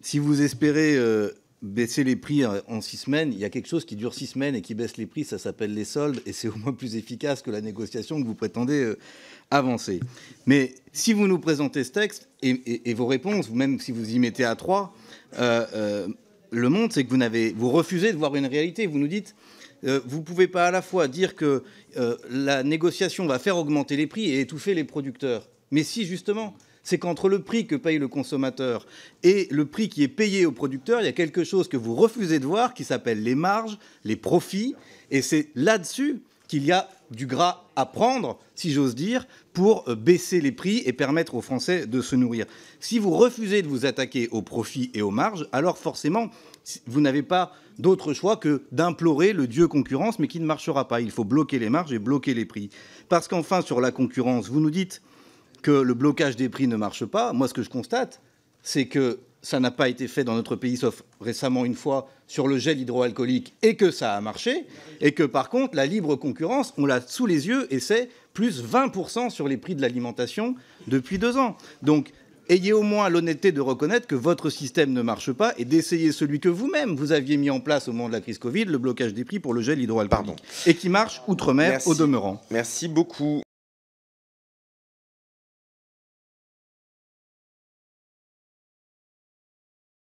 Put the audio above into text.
Si vous espérez baisser les prix en 6 semaines, il y a quelque chose qui dure 6 semaines et qui baisse les prix, ça s'appelle les soldes, et c'est au moins plus efficace que la négociation que vous prétendez avancer. Mais si vous nous présentez ce texte et vos réponses, même si vous y mettez à 3, le monde, c'est que vous refusez de voir une réalité. Vous nous dites, vous ne pouvez pas à la fois dire que la négociation va faire augmenter les prix et étouffer les producteurs. Mais si, justement, c'est qu'entre le prix que paye le consommateur et le prix qui est payé au producteur, il y a quelque chose que vous refusez de voir qui s'appelle les marges, les profits, et c'est là-dessus qu'il y a du gras à prendre, si j'ose dire, pour baisser les prix et permettre aux Français de se nourrir. Si vous refusez de vous attaquer aux profits et aux marges, alors forcément, vous n'avez pas d'autre choix que d'implorer le dieu concurrence, mais qui ne marchera pas. Il faut bloquer les marges et bloquer les prix. Parce qu'enfin, sur la concurrence, vous nous dites que le blocage des prix ne marche pas. Moi, ce que je constate, c'est que ça n'a pas été fait dans notre pays, sauf récemment une fois, sur le gel hydroalcoolique, et que ça a marché, et que par contre, la libre concurrence, on l'a sous les yeux, et c'est plus 20% sur les prix de l'alimentation depuis 2 ans. Donc, ayez au moins l'honnêteté de reconnaître que votre système ne marche pas et d'essayer celui que vous-même, vous aviez mis en place au moment de la crise Covid, le blocage des prix pour le gel hydroalcoolique, et qui marche outre-mer au demeurant. Merci beaucoup.